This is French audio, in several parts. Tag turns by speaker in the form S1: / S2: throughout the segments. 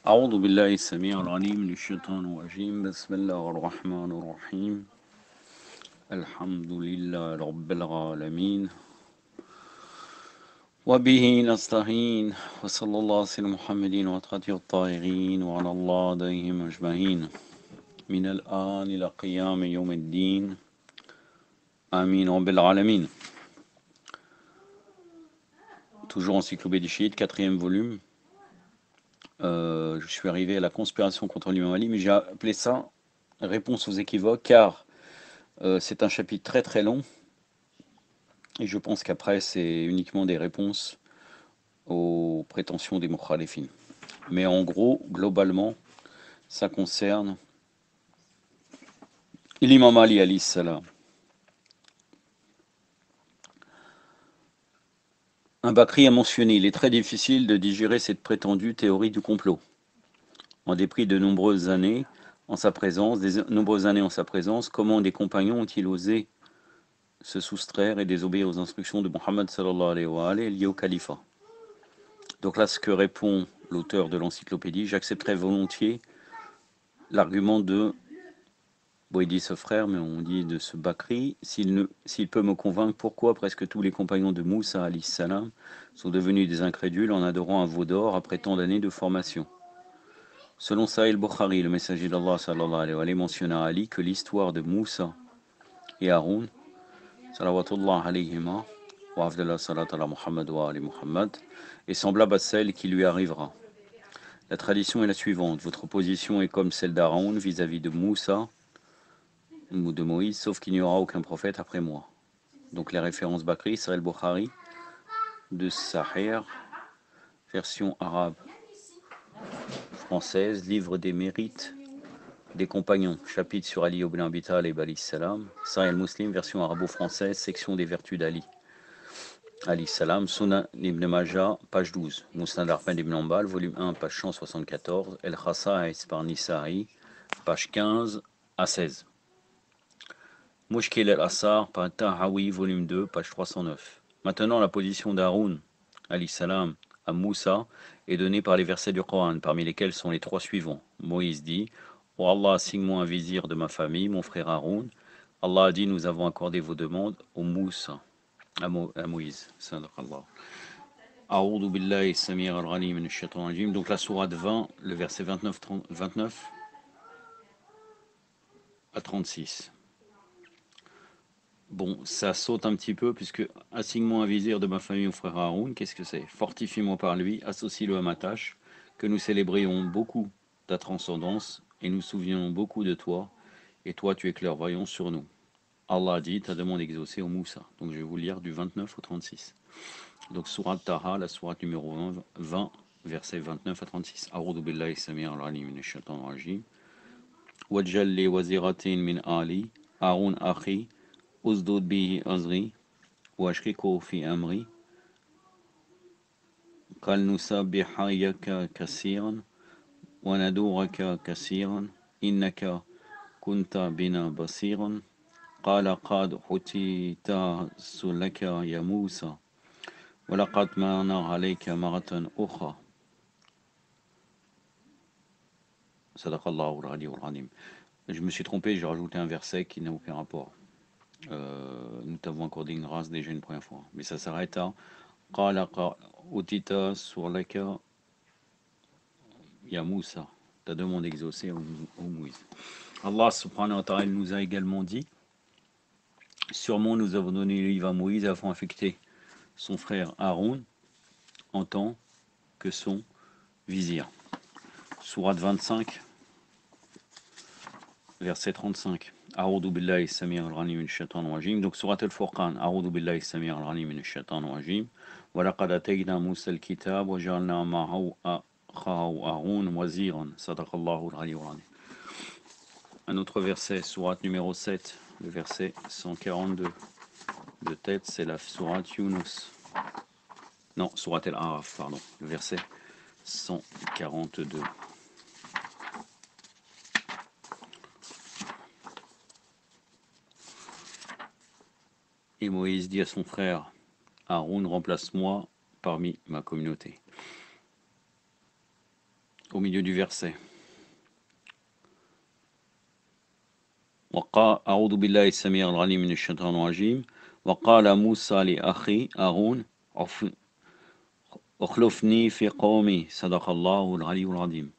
S1: أعوذ بالله السميع العليم من الشيطان الرجيم بسم الله الرحمن الرحيم الحمد لله رب العالمين وبه نستعين وصلى الله على سيدنا محمد وعلى الطاهرين وعلى الله عليهم أجمعين من الآن إلى قيام يوم الدين آمين رب العالمين. Toujours Encyclopédie chiite, 4e volume. Je suis arrivé à la conspiration contre l'imam Ali, mais j'ai appelé ça réponse aux équivoques, car c'est un chapitre très très long, et je pense qu'après c'est uniquement des réponses aux prétentions des mukhalifin. Mais en gros, globalement, ça concerne l'imam Ali alayhi salam. Un Bakri a mentionné: il est très difficile de digérer cette prétendue théorie du complot. En dépit de nombreuses années en sa présence, comment des compagnons ont-ils osé se soustraire et désobéir aux instructions de Mohammed sallallahu alayhi wa alayhi liées au califat? Donc là, ce que répond l'auteur de l'encyclopédie: j'accepterai volontiers l'argument de, bon, il dit ce frère, mais on dit de ce Bakri, s'il peut me convaincre pourquoi presque tous les compagnons de Moussa alayhi salam sont devenus des incrédules en adorant un veau d'or après tant d'années de formation. Selon Sahih Bukhari, le messager d'Allah sallallahu alayhi wa alayhi mentionna à Ali que l'histoire de Moussa et Haroun, salawatullah alayhima, wa afdallah salat ala Muhammad wa ali Muhammad, est semblable à celle qui lui arrivera. La tradition est la suivante: votre position est comme celle d'Haroun vis-à-vis de Moussa ou de Moïse, sauf qu'il n'y aura aucun prophète après moi. Donc les références Bakri, Sahih Bukhari, de Sahih, version arabe française, livre des mérites des compagnons, chapitre sur Ali ibn Abi Talib alayhi salam. Sahih Muslim, version arabo-française, section des vertus d'Ali alayhi salam. Sunan ibn Majah, page 12. Musnad Ahmad ibn Hanbal, volume 1, page 174. El Khasa'is par Nisa'i, page 15 à 16. Mushkil al-Asar par Tahawi, volume 2, page 309. Maintenant, la position d'Haroun alayhi salam à Moussa est donnée par les versets du Coran, parmi lesquels sont les trois suivants. Moïse dit: oh Allah, signe-moi un vizir de ma famille, mon frère Haroun. Allah a dit: nous avons accordé vos demandes au Moussa, à Moïse. A'udhu billahi samir al-ghalim min ash-shaytan rajim. Donc la sourate 20, le verset 29 à 36. Bon, ça saute un petit peu, puisque assigne-moi un vizir de ma famille au frère Haroun, qu'est-ce que c'est? Fortifie-moi par lui, associe-le à ma tâche, que nous célébrions beaucoup ta transcendance, et nous souvenons beaucoup de toi, et toi tu es clairvoyant sur nous. Allah dit: ta demande exaucée au Moussa. Donc je vais vous lire du 29 au 36. Donc sourate Taha, la sourate numéro 20, versets 29 à 36. A'udhu billahi samir al-alim minash shaitanir rajim. Waj'al li waziratin min ali, Harun akhi, usdud bihi azri, وأشركه في أمري قال نسبحك كثيرا وندعوك كثيرا إنك كنت بنا بصيرا قال قد حتيت سلك يا موسى ولقد مننا عليك مرة أخرى صدق الله العلي العظيم. Je me suis trompé, j'ai rajouté un verset qui n'a aucun rapport. Nous t'avons accordé une grâce déjà une première fois, mais ça s'arrête à قال أوتيت سؤلك يا Moussa, ta demande exaucée au Moïse. Allah subhanahu wa ta'ala nous a également dit: sûrement nous avons donné le livre à Moïse et avons affecté son frère Haroun en tant que son vizir. Sourate 25, verset 35. A'udhu billahi samir al-ghanim min ash-shaytan rajim. Donc sourate al-Furqan. A'udhu billahi samir al-ghanim min ash-shaytan rajim. Wa laqad atayna Moussa al-kitab wa ja'alna ma'ahu akhahu Haroun waziran. Sadaqallahu al-ali al-azim. Un autre verset, sourate numéro 7, le verset 142. De tête, c'est la sourate Yunus. Non, sourate al-Araf, pardon, le verset 142. Et Moïse dit à son frère Haroun: remplace-moi parmi ma communauté. au milieu du verset. أعوذ بالله السميع العليم من الشيطان الرجيم وقال موسى لأخي هارون اخلفني في قومي صدق الله العلي العظيم.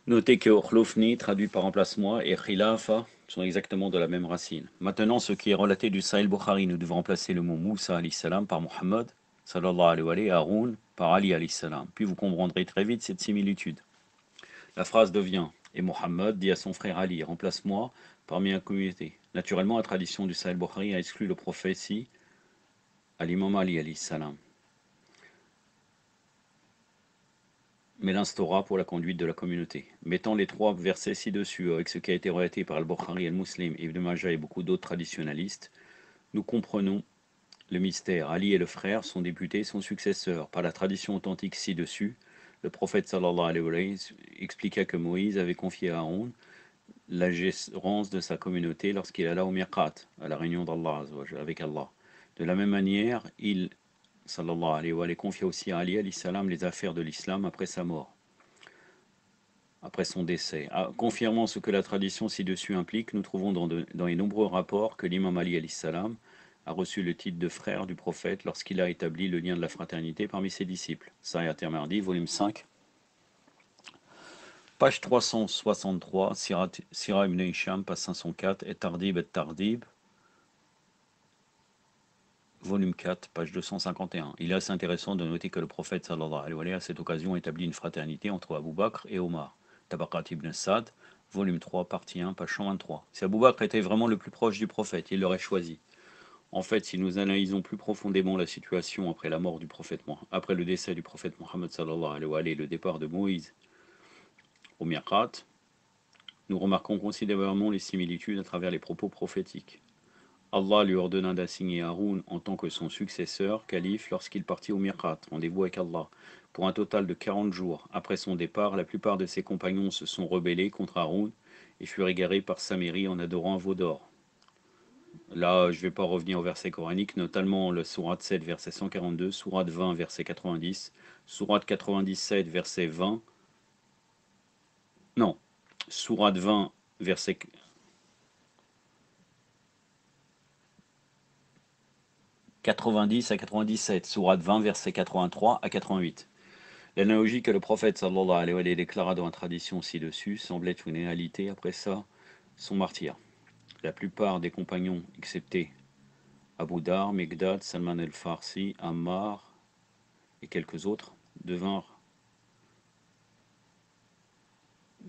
S1: Notez que Okhlofni, traduit par remplace-moi, et Khilafa sont exactement de la même racine. Maintenant, ce qui est relaté du Sahih Bukhari, nous devons remplacer le mot Moussa alayhi salam par Muhammad sallallahu alayhi wa sallam, et Haroun par Ali alayhi salam. Puis vous comprendrez très vite cette similitude. La phrase devient et Muhammad dit à son frère Ali, remplace-moi parmi la communauté. Naturellement, la tradition du Sahih Bukhari a exclu le prophétie à l'imam Ali alayhi salam, mais l'instaura pour la conduite de la communauté. Mettant les trois versets ci-dessus avec ce qui a été relaté par Al-Bukhari, Al-Muslim, Ibn Majah et beaucoup d'autres traditionalistes, nous comprenons le mystère. Ali et le frère sont députés, son successeur. Par la tradition authentique ci-dessus, le prophète sallallahu alayhi wa sallam expliqua que Moïse avait confié à Aaron la gérance de sa communauté lorsqu'il alla au Miqat, à la réunion d'Allah, avec Allah. De la même manière, il sallallahu alayhi wa sallam confia aussi à Ali alayhi salam les affaires de l'islam après sa mort, après son décès. Confirmant ce que la tradition ci-dessus implique, nous trouvons dans les nombreux rapports que l'imam Ali alayhi salam a reçu le titre de frère du prophète lorsqu'il a établi le lien de la fraternité parmi ses disciples. Sahih at-Tirmidhi, volume 5, page 363, Sira ibn Hisham, page 504, et Tardib, volume 4, page 251. Il est assez intéressant de noter que le prophète sallallahu alayhi wa sallam à cette occasion établit une fraternité entre Abu Bakr et Omar. Tabaqat ibn Sa'd, volume 3, partie 1, page 123. Si Abu Bakr était vraiment le plus proche du prophète, il l'aurait choisi. En fait, si nous analysons plus profondément la situation après la mort du prophète, après le décès du prophète Mohammed sallallahu alayhi wa sallam et le départ de Moïse au Miqat, nous remarquons considérablement les similitudes à travers les propos prophétiques. Allah lui ordonna d'assigner Haroun en tant que son successeur, calife, lorsqu'il partit au Miqat, rendez-vous avec Allah, pour un total de 40 jours. Après son départ, la plupart de ses compagnons se sont rebellés contre Haroun et furent égarés par Samiri en adorant un veau d'or. Là, je ne vais pas revenir au verset coranique, notamment le sourate 7, verset 142, sourate 20, verset 90, sourate 97, verset 20, non, sourate 20, verset 90 à 97, sourate 20, verset 83 à 88. L'analogie que le prophète sallallahu alayhi wa sallam déclara dans la tradition ci-dessus semble être une réalité après ça, son martyr. La plupart des compagnons, excepté Abu Dar, Megdad, Salman el-Farsi, Ammar et quelques autres,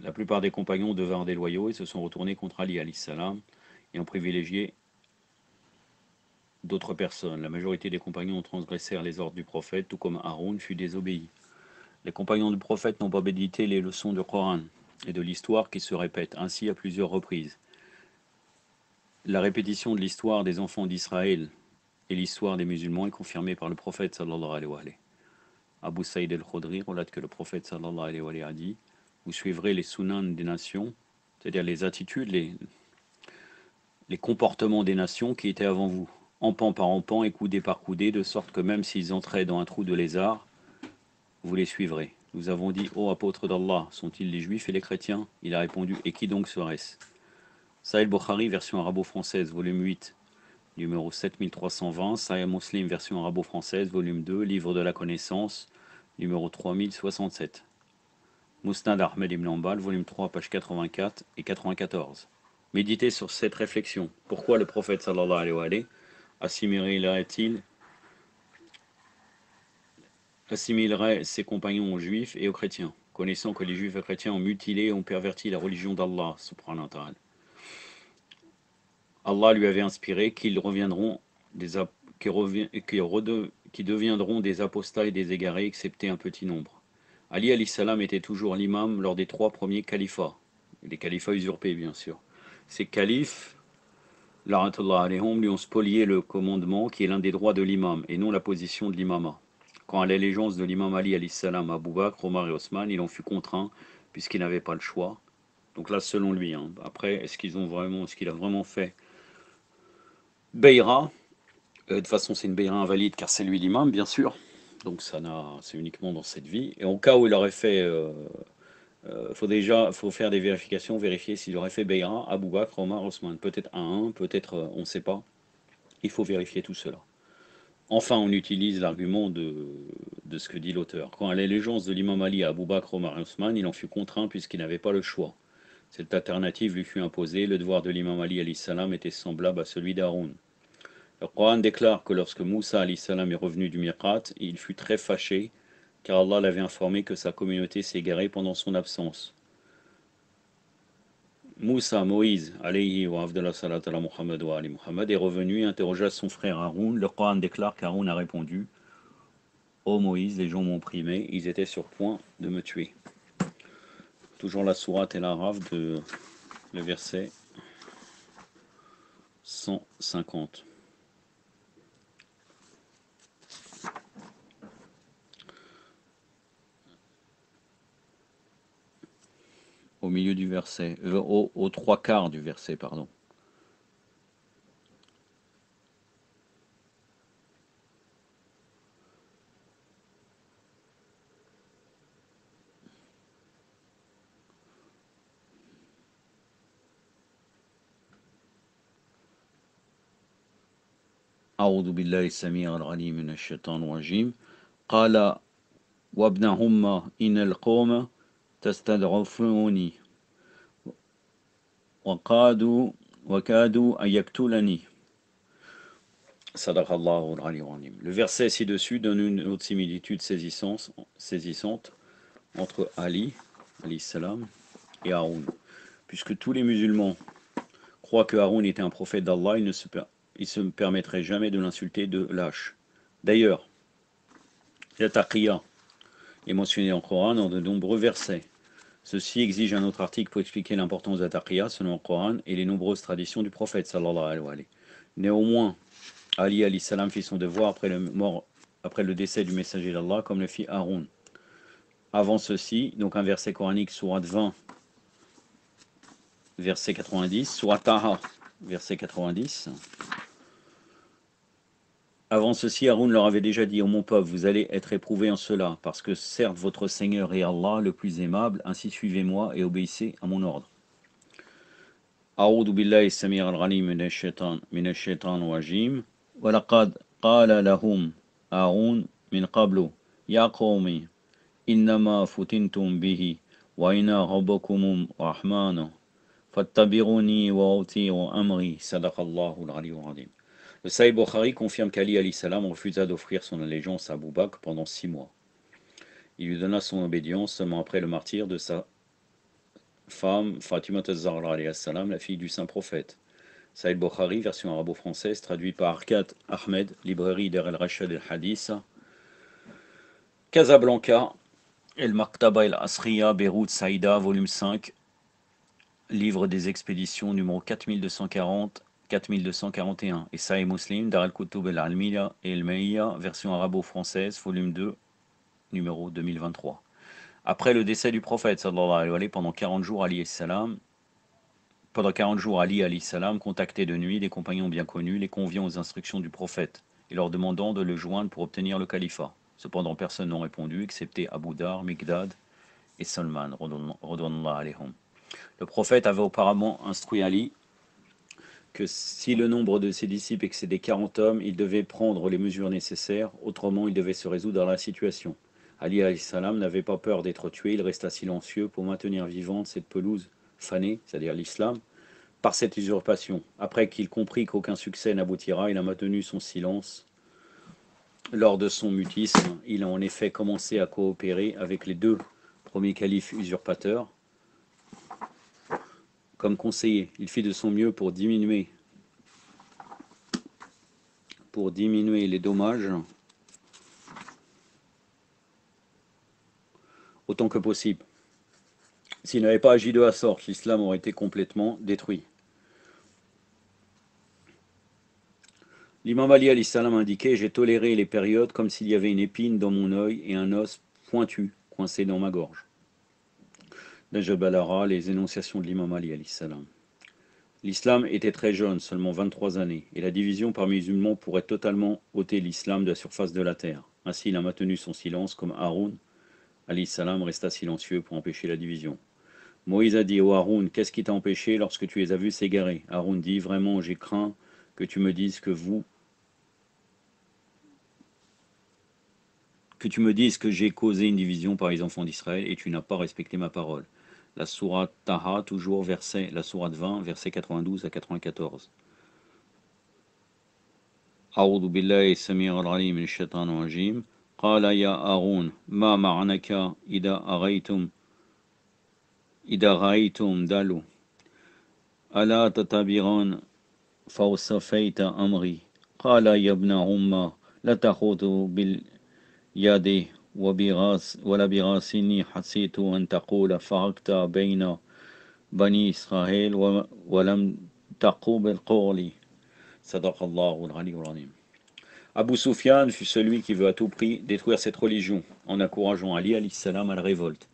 S1: la plupart des compagnons devinrent déloyaux et se sont retournés contre Ali alayhi salam et ont privilégié d'autres personnes. La majorité des compagnons transgressèrent les ordres du prophète, tout comme Haroun fut désobéi. Les compagnons du prophète n'ont pas médité les leçons du Coran et de l'histoire qui se répètent ainsi à plusieurs reprises. La répétition de l'histoire des enfants d'Israël et l'histoire des musulmans est confirmée par le prophète sallallahu alayhi wa sallam. Abu Saïd al-Khudri relate que le prophète sallallahu alayhi wa sallam a dit: vous suivrez les sunan des nations, c'est-à-dire les attitudes, les comportements des nations qui étaient avant vous, empan par empan et coudé par coudé, de sorte que même s'ils entraient dans un trou de lézard, vous les suivrez. Nous avons dit: ô apôtres d'Allah, sont-ils les juifs et les chrétiens? Il a répondu: et qui donc serait-ce? Sahih Bukhari, version arabo-française, volume 8, numéro 7320, Sahih Muslim, version arabo-française, volume 2, livre de la connaissance, numéro 3067. Musnad Ahmed ibn Hanbal, volume 3, page 84 et 94. Méditez sur cette réflexion. Pourquoi le prophète sallallahu alayhi wa sallam assimilerait ses compagnons aux juifs et aux chrétiens, connaissant que les juifs et chrétiens ont mutilé et ont perverti la religion d'Allah subhanahu wa ta'ala. Allah lui avait inspiré qu'ils qui deviendront des apostats et des égarés, excepté un petit nombre. Ali alayhi salam était toujours l'imam lors des 3 premiers califats, les califats usurpés bien sûr. Ces califes, la'anatullah alayhum, lui ont spolié le commandement qui est l'un des droits de l'imam et non la position de l'imama. Quant à l'allégeance de l'imam Ali alayhi salam à Abu Bakr, Omar et Osman, il en fut contraint puisqu'il n'avait pas le choix. Donc là, selon lui. Après, est-ce qu'il a vraiment fait Beira? De toute façon, c'est une Beira invalide car c'est lui l'imam, bien sûr. Donc c'est uniquement dans cette vie. Et au cas où il aurait fait, faut faire des vérifications, vérifier s'il aurait fait Bayra, Abu Bakr, Omar, Osman. Peut-être un, peut-être on ne sait pas. Il faut vérifier tout cela. Enfin, on utilise l'argument de ce que dit l'auteur. Quand à l'allégeance de l'imam Ali à Abu Bakr, Omar et Osman, il en fut contraint puisqu'il n'avait pas le choix. Cette alternative lui fut imposée. Le devoir de l'imam Ali alayhi salam était semblable à celui d'Haroun. Le Coran déclare que lorsque Moussa alayhi salam est revenu du Miqat, il fut très fâché car Allah l'avait informé que sa communauté s'est égarée pendant son absence. Moussa, Moïse, alayhi wa afdallah salat ala Muhammad wa ali Muhammad, est revenu et interrogea son frère Haroun. Le Coran déclare qu'Haroun a répondu: Ô Moïse, les gens m'ont opprimé, ils étaient sur point de me tuer. Toujours la sourate El Araf, le verset 150. Au milieu du verset, aux trois quarts du verset, pardon. أعوذ بالله السميع العليم من الشيطان الرجيم قال وابن هم إن القوم تستضعفوني وكادوا أن يقتلني. صدق الله العلي العظيم. Le verset ci-dessus donne une autre similitude saisissante entre Ali, alayhi salam, et Haroun. Puisque tous les musulmans croient que Haroun était un prophète d'Allah, il ne se permettrait jamais de l'insulter de lâche. D'ailleurs, la taqiyya est mentionnée en Coran dans de nombreux versets. Ceci exige un autre article pour expliquer l'importance de la taqiyya selon le Coran et les nombreuses traditions du prophète sallallahu alayhi wa sallam. Néanmoins, Ali alayhi salam fit son devoir après le décès du messager d'Allah comme le fit Haroun. Avant ceci, donc un verset coranique, sourate 20, verset 90, sourate Taha, verset 90. Avant ceci, Haroun leur avait déjà dit: ô mon peuple, vous allez être éprouvés en cela, parce que certes votre Seigneur est Allah, le plus aimable, ainsi suivez-moi et obéissez à mon ordre. A'udhu billahi samir al-ghalim minash shaitan rajim. Wa laqad qala lahum Haroun min qablu ya qawmi innama futintum bihi wa inna rabbakum rahmanu fattabiruni wa uti'u amri. Sadaqallahu al-aliyyul azim. Le Sahih Bukhari confirme qu'Ali alayhi salam refusa d'offrir son allégeance à Abu Bakr pendant 6 mois. Il lui donna son obédience seulement après le martyre de sa femme Fatima az-Zahra alayhi salam, la fille du saint prophète. Sahih Bukhari, version arabo-française, traduit par Arkat Ahmed, librairie Der el-Rashad el-Hadith, Casablanca, El-Maktaba el-Asriya, Beyrouth, Saïda, volume 5, livre des expéditions numéro 4241, et Sahih Muslim, Dar al-Kutub el-Almiya et el-Meïya, version arabo-française, volume 2, numéro 2023. Après le décès du prophète, sallallahu alayhi wa sallam, pendant 40 jours, Ali alayhi salam contactait de nuit des compagnons bien connus, les conviant aux instructions du prophète, et leur demandant de le joindre pour obtenir le califat. Cependant, personne n'a répondu, excepté Abu Dar, Miqdad et Salman, radwanallahu alayhum. Le prophète avait auparavant instruit Ali que si le nombre de ses disciples excédait 40 hommes, il devait prendre les mesures nécessaires, autrement il devait se résoudre à la situation. Ali alayhi salam n'avait pas peur d'être tué, il resta silencieux pour maintenir vivante cette pelouse fanée, c'est-à-dire l'islam, par cette usurpation. Après qu'il comprit qu'aucun succès n'aboutira, il a maintenu son silence. Lors de son mutisme, il a en effet commencé à coopérer avec les 2 premiers califes usurpateurs. Comme conseiller, il fit de son mieux pour diminuer les dommages autant que possible. S'il n'avait pas agi de la sorte, l'islam aurait été complètement détruit. L'imam Ali alayhi salam indiquait: j'ai toléré les périodes comme s'il y avait une épine dans mon œil et un os pointu coincé dans ma gorge. Najab al-Ara, les énonciations de l'imam Ali alayhi salam. L'islam était très jeune, seulement 23 années, et la division parmi les musulmans pourrait totalement ôter l'islam de la surface de la terre. Ainsi, il a maintenu son silence comme Haroun, alayhi salam, resta silencieux pour empêcher la division. Moïse a dit ô Haroun, qu'est-ce qui t'a empêché lorsque tu les as vus s'égarer? Haroun dit, vraiment, j'ai craint que tu me dises que j'ai causé une division par les enfants d'Israël et tu n'as pas respecté ma parole. La sourate Taha, toujours la sourate 20, verset 92 à 94. أعوذ بالله السميع العليم من الشيطان الرجيم قال يا هارون ما معنك إذا رأيتم دلو ألا تتبعون فوصفيت أمري قال يا ابن أم لا تأخذوا باليد ولا براسني حسيت أن تقول فرقت بين بني إسرائيل ولم تقو قولي صدق الله العلي العظيم. Abu Sufyan fut celui qui veut à tout prix détruire cette religion en encourageant Ali alayhi salam à la révolte.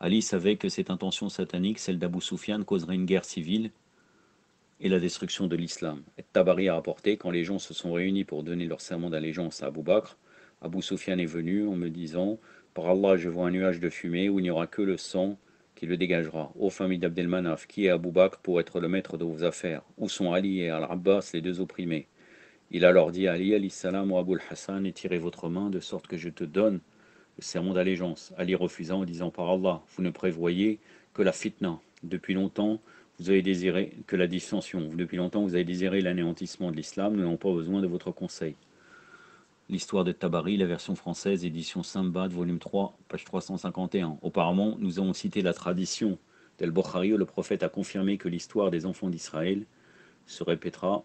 S1: Ali savait que cette intention satanique, celle d'Abu Sufyan, causerait une guerre civile et la destruction de l'islam. Et Tabari a rapporté, quand les gens se sont réunis pour donner leur serment d'allégeance à Abu Bakr, Abu Sufyan est venu en me disant « Par Allah, je vois un nuage de fumée où il n'y aura que le sang qui le dégagera. Ô famille d'Abdelmanaf, qui est Abu Bakr pour être le maître de vos affaires? Où sont Ali et Al-Abbas, les deux opprimés ?» Il a alors dit à Ali alayhi salam ou Abu al-Hassan, étirez votre main de sorte que je te donne le serment d'allégeance. Ali refusa en disant par Allah, vous ne prévoyez que la fitna. Depuis longtemps, vous avez désiré que la dissension. Depuis longtemps, vous avez désiré l'anéantissement de l'islam. Nous n'avons pas besoin de votre conseil. L'histoire de Tabari, la version française, édition Sambad, volume 3, page 351. Auparavant, nous avons cité la tradition d'Al-Bukhari où le prophète a confirmé que l'histoire des enfants d'Israël se répétera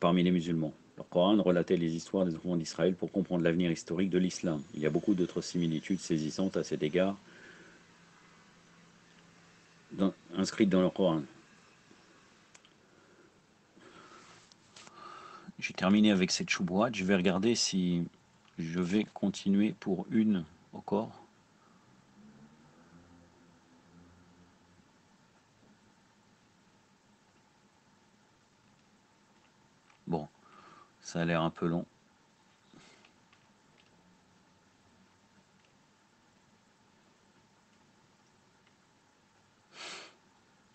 S1: parmi les musulmans. Le Coran relatait les histoires des enfants d'Israël pour comprendre l'avenir historique de l'islam. Il y a beaucoup d'autres similitudes saisissantes à cet égard inscrites dans le Coran. J'ai terminé avec cette choubouate. Je vais regarder si je vais continuer pour une encore. Bon, ça a l'air un peu long.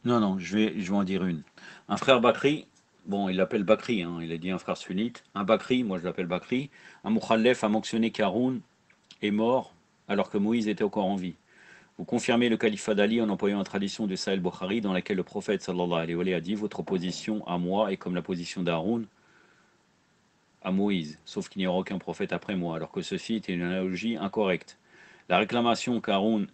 S1: Non, je vais en dire une. Un frère Bakri, bon, il l'appelle Bakri, hein, il a dit un frère sunnite. Un Bakri, moi je l'appelle Bakri. Un Moukhallef a mentionné qu'Haroun est mort alors que Moïse était encore en vie. Vous confirmez le califat d'Ali en employant la tradition de Sahih Bukhari dans laquelle le prophète sallallahu alayhi wa sallam a dit votre position à moi est comme la position d'Haroun à Moïse, sauf qu'il n'y aura aucun prophète après moi, alors que ceci était une analogie incorrecte. La réclamation qu'Haroun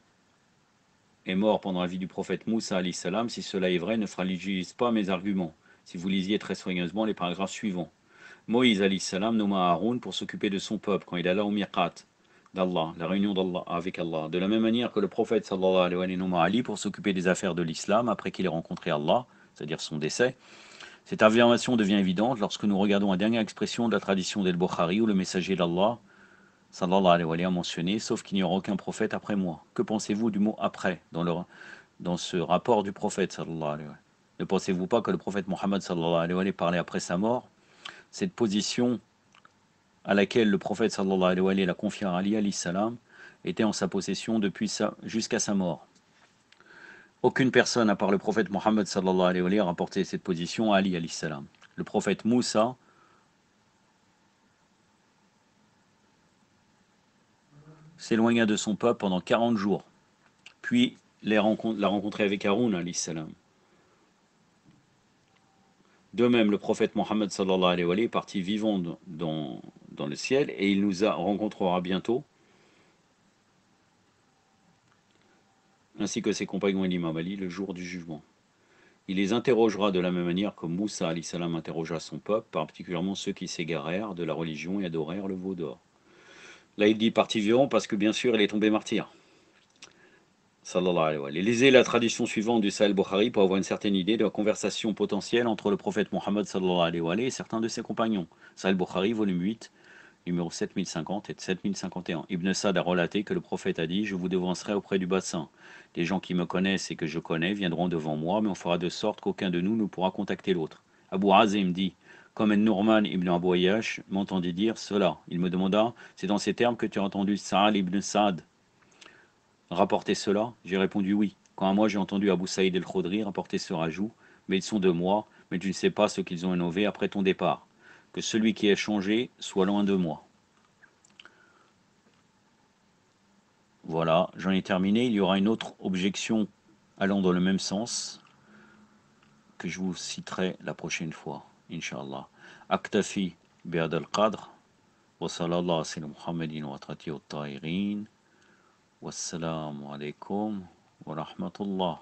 S1: est mort pendant la vie du prophète Moussa alayhi salam, si cela est vrai, ne fragilise pas mes arguments, si vous lisiez très soigneusement les paragraphes suivants. Moïse alayhi salam nomma Haroun pour s'occuper de son peuple quand il alla au miqat d'Allah, la réunion d'Allah avec Allah. De la même manière que le prophète sallallahu alayhi wa sallam nomma Ali pour s'occuper des affaires de l'islam après qu'il ait rencontré Allah, c'est-à-dire son décès. Cette affirmation devient évidente lorsque nous regardons la dernière expression de la tradition d'Al-Bukhari où le messager d'Allah sallallahu alayhi wa sallam a mentionné, sauf qu'il n'y aura aucun prophète après moi. Que pensez-vous du mot après dans ce rapport du prophète sallallahu alayhi wa sallam? Ne pensez-vous pas que le prophète Mohammed sallallahu alayhi wa sallam parlait après sa mort? Cette position à laquelle le prophète sallallahu alayhi wa sallam a confié à Ali alayhi salam était en sa possession jusqu'à sa mort. Aucune personne à part le prophète Mohammed sallallahu alayhi wa sallam a rapporté cette position à Ali alayhi salam. Le prophète Moussa s'éloigna de son peuple pendant 40 jours, puis l'a rencontré avec Haroun alayhi salam. De même, le prophète Mohammed sallallahu alayhi wa sallam est parti vivant dans le ciel et il nous rencontrera bientôt, ainsi que ses compagnons et l'imam Ali, le jour du jugement. Il les interrogera de la même manière que Moussa alayhi salam interrogea son peuple, particulièrement ceux qui s'égarèrent de la religion et adorèrent le veau d'or. Là, il dit parti vivant parce que bien sûr, il est tombé martyr. Sallallahu alayhi wa sallam. Lisez la tradition suivante du Sahih Bukhari pour avoir une certaine idée de la conversation potentielle entre le prophète Mohammed sallallahu alayhi wa sallam et certains de ses compagnons. Sahih Bukhari, volume 8, numéro 7050 et 7051. Ibn Sa'd a relaté que le prophète a dit « Je vous devancerai auprès du bassin. Les gens qui me connaissent et que je connais viendront devant moi, mais on fera de sorte qu'aucun de nous ne pourra contacter l'autre. » Abu Azim dit Comme Nourman ibn Abouayash m'entendit dire cela. Il me demanda, c'est dans ces termes que tu as entendu Sa'al ibn Sa'd rapporter cela? J'ai répondu oui. Quand à moi j'ai entendu Abu Saïd el-Khudri rapporter ce rajout, mais ils sont de moi, mais tu ne sais pas ce qu'ils ont innové après ton départ. Que celui qui est changé soit loin de moi. Voilà, j'en ai terminé. Il y aura une autre objection allant dans le même sens que je vous citerai la prochaine fois, Inch'Allah. Aktafi bi'ad al-Qadr, wa sallallahu ala Muhammadin wa trati wa ta'irin, wassalamu alaikum wa rahmatullah.